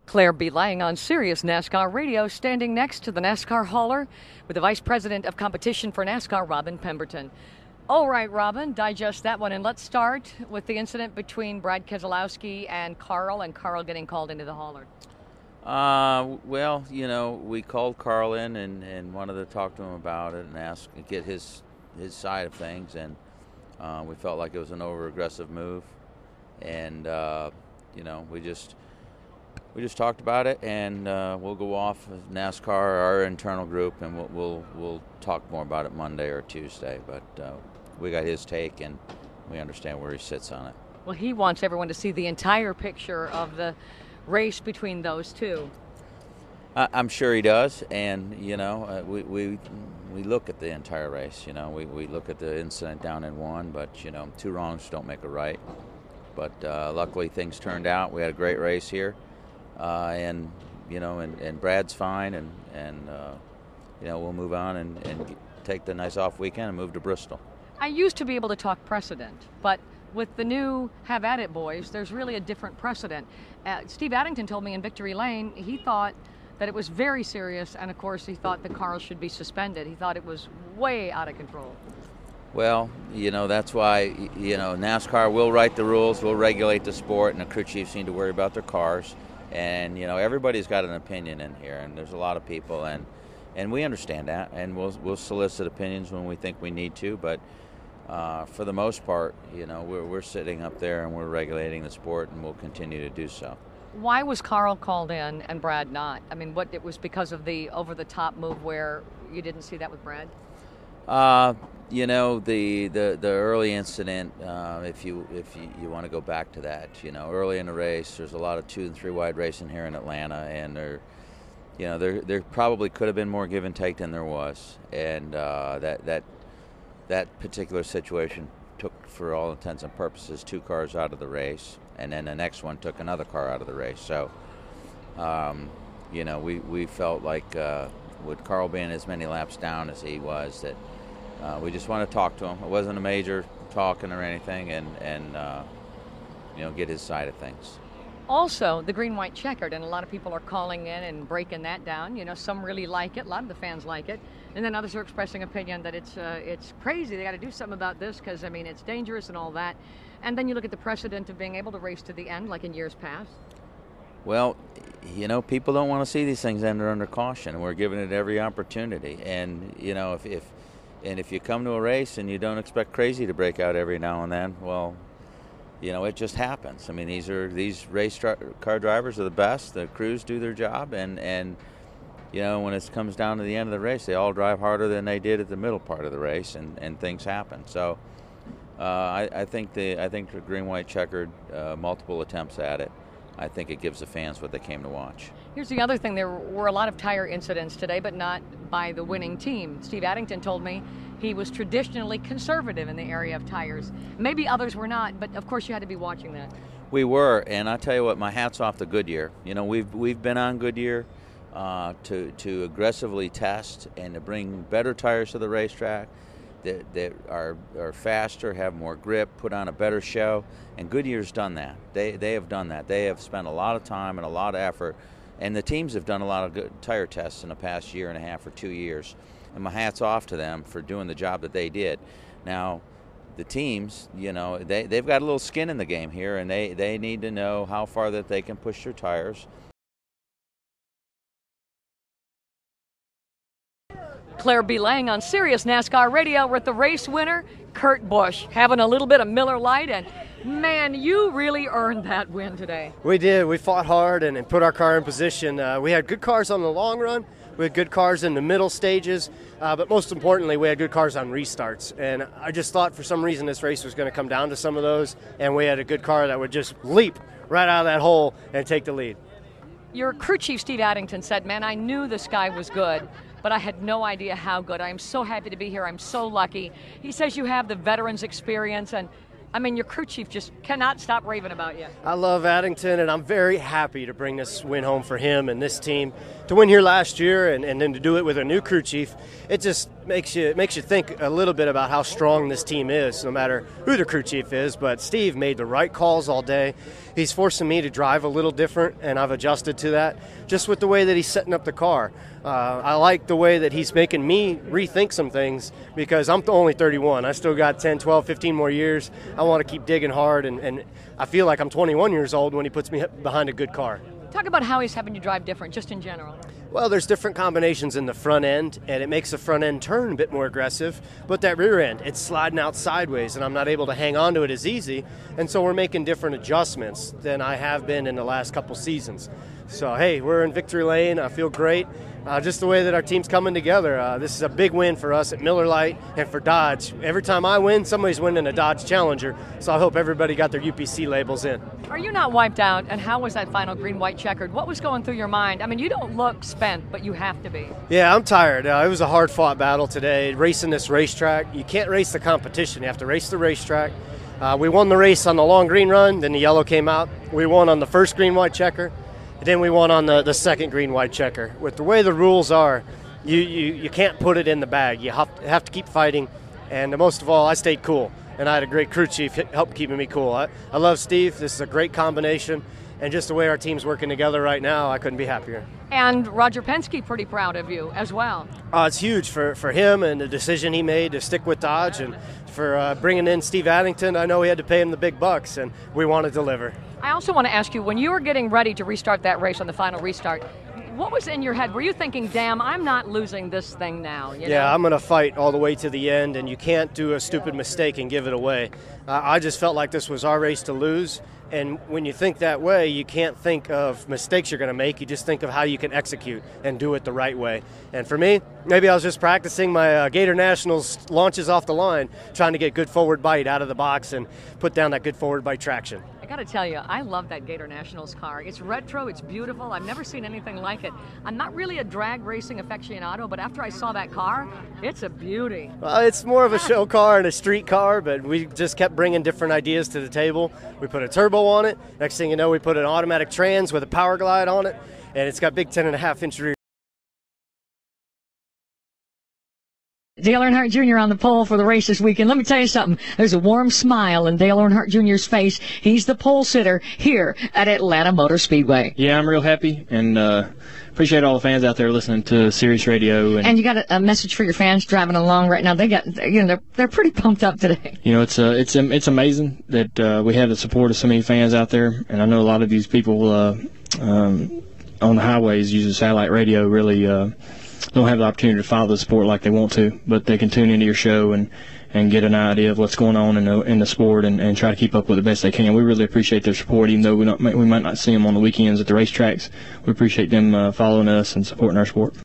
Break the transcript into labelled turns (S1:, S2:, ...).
S1: Claire B. Lang on Sirius NASCAR Radio, standing next to the NASCAR hauler with the Vice President of Competition for NASCAR, Robin Pemberton. All right, Robin, digest that one, and let's start with the incident between Brad Keselowski and Carl getting called into the hauler.
S2: Well, you know, we called Carl in and wanted to talk to him about it and get his side of things, and we felt like it was an over-aggressive move, and you know, we just talked about it, and we'll go off with NASCAR, our internal group, and we'll talk more about it Monday or Tuesday. But we got his take, and we understand where he sits on it.
S1: Well, he wants everyone to see the entire picture of the race between those two.
S2: I'm sure he does, and you know, we look at the entire race. You know, we look at the incident down in one, but you know, two wrongs don't make a right. But luckily, things turned out. We had a great race here. And you know, and Brad's fine, and you know, we'll move on and take the nice off weekend and move to Bristol.
S1: I used to be able to talk precedent, but with the new Have At It boys, there's really a different precedent. Steve Addington told me in Victory Lane he thought that it was very serious, and of course he thought the Carl should be suspended. He thought it was way out of control.
S2: Well, you know, that's why, you know, NASCAR will write the rules, will regulate the sport, and the crew chiefs need to worry about their cars. And, you know, everybody's got an opinion in here, and there's a lot of people, and we understand that, and we'll solicit opinions when we think we need to, but for the most part, you know, we're sitting up there and we're regulating the sport, and we'll continue to do so.
S1: Why was Carl called in and Brad not? I mean, it was because of the over-the-top move where you didn't see that with Brad?
S2: You know, the early incident, if you want to go back to that, you know, early in the race, there's a lot of 2 and 3 wide racing here in Atlanta, and there probably could have been more give and take than there was, and that particular situation took, for all intents and purposes, 2 cars out of the race, and then the next one took another car out of the race. So, you know, we felt like with Carl being as many laps down as he was, that we just want to talk to him. It wasn't a major talking or anything, and you know, get his side of things.
S1: Also, the green-white checkered, and a lot of people are calling in and breaking that down. You know, some really like it. A lot of the fans like it, and then others are expressing opinion that it's crazy. They got to do something about this because, I mean, it's dangerous and all that. And then you look at the precedent of being able to race to the end, like in years past.
S2: Well, you know, people don't want to see these things under caution, and we're giving it every opportunity. And you know, if you come to a race and you don't expect crazy to break out every now and then, well, you know, it just happens. I mean, these race car drivers are the best. The crews do their job, and you know, when it comes down to the end of the race, they all drive harder than they did at the middle part of the race, and things happen. So I think the green-white checkered, multiple attempts at it, I think it gives the fans what they came to watch.
S1: Here's the other thing. There were a lot of tire incidents today, but not by the winning team. Steve Addington told me he was traditionally conservative in the area of tires. Maybe others were not, but of course you had to be watching that.
S2: We were, and I tell you what, my hat's off to Goodyear. You know, we've been on Goodyear to aggressively test and to bring better tires to the racetrack that are faster, have more grip, put on a better show, and Goodyear's done that. They have done that. They have spent a lot of time and a lot of effort, and the teams have done a lot of good tire tests in the past year and a half or 2 years, and my hat's off to them for doing the job that they did. Now, the teams, you know, they've got a little skin in the game here, and they need to know how far that they can push their tires.
S1: Claire B. Lang on Sirius NASCAR Radio with the race winner, Kurt Busch, having a little bit of Miller Lite, and man, you really earned that win today.
S3: We did. We fought hard and put our car in position. We had good cars on the long run. We had good cars in the middle stages, but most importantly, we had good cars on restarts. And I just thought for some reason this race was going to come down to some of those, and we had a good car that would just leap right out of that hole and take the lead.
S1: Your crew chief, Steve Addington, said, man, I knew this guy was good, but I had no idea how good. I am so happy to be here. I'm so lucky. He says you have the veterans experience, and I mean, your crew chief just cannot stop raving about you.
S3: I love Addington, and I'm very happy to bring this win home for him and this team. To win here last year and then to do it with a new crew chief, it just makes you think a little bit about how strong this team is, no matter who the crew chief is. But Steve made the right calls all day. He's forcing me to drive a little different, and I've adjusted to that just with the way that he's setting up the car. I like the way that he's making me rethink some things, because I'm only 31. I still got 10, 12, 15 more years. I want to keep digging hard, and I feel like I'm 21 years old when he puts me behind a good car.
S1: Talk about how he's having you drive different, just in general.
S3: Well, there's different combinations in the front end, and it makes the front end turn a bit more aggressive. But that rear end, it's sliding out sideways, and I'm not able to hang on to it as easy. And so we're making different adjustments than I have been in the last couple seasons. So, hey, we're in victory lane. I feel great. Just the way that our team's coming together. This is a big win for us at Miller Lite and for Dodge. Every time I win, somebody's winning a Dodge Challenger. So I hope everybody got their UPC labels in.
S1: Are you not wiped out? And how was that final green-white checkered? What was going through your mind? I mean, you don't look spent, but you have to be.
S3: Yeah, I'm tired. It was a hard-fought battle today, racing this racetrack. You can't race the competition. You have to race the racetrack. We won the race on the long green run, then the yellow came out. We won on the first green-white checker. And then we won on the second green-white checker. With the way the rules are, you can't put it in the bag. You have to keep fighting. And most of all, I stayed cool. And I had a great crew chief help keeping me cool. I love Steve. This is a great combination. And just the way our team's working together right now, I couldn't be happier.
S1: And Roger Penske pretty proud of you as well.
S3: It's huge for him and the decision he made to stick with Dodge, and for bringing in Steve Addington. I know we had to pay him the big bucks, and we want to deliver.
S1: I also want to ask you, when you were getting ready to restart that race on the final restart, what was in your head? Were you thinking, damn, I'm not losing this thing now? You know?
S3: I'm going to fight all the way to the end, and you can't do a stupid mistake and give it away. I just felt like this was our race to lose. And when you think that way, you can't think of mistakes you're going to make. You just think of how you can execute and do it the right way. And for me, maybe I was just practicing my Gator Nationals launches off the line, trying to get good forward bite out of the box and put down that good forward bite traction.
S1: I got to tell you, I love that Gator Nationals car. It's retro, it's beautiful. I've never seen anything like it. I'm not really a drag racing aficionado, but after I saw that car, it's a beauty.
S3: Well, it's more of a show car and a street car, but we just kept bringing different ideas to the table. We put a turbo on it. Next thing you know, we put an automatic trans with a power glide on it, and it's got big 10.5-inch rear.
S1: Dale Earnhardt Jr. on the pole for the race this weekend. Let me tell you something. There's a warm smile in Dale Earnhardt Jr.'s face. He's the pole sitter here at Atlanta Motor Speedway.
S4: Yeah, I'm real happy, and appreciate all the fans out there listening to Sirius Radio.
S1: And you got a message for your fans driving along right now. They got, they're pretty pumped up today.
S4: You know, it's amazing that we have the support of so many fans out there, and I know a lot of these people on the highways using satellite radio really don't have the opportunity to follow the sport like they want to, but they can tune into your show and get an idea of what's going on in the sport and try to keep up with it the best they can. We really appreciate their support, even though we might not see them on the weekends at the racetracks. We appreciate them following us and supporting our sport.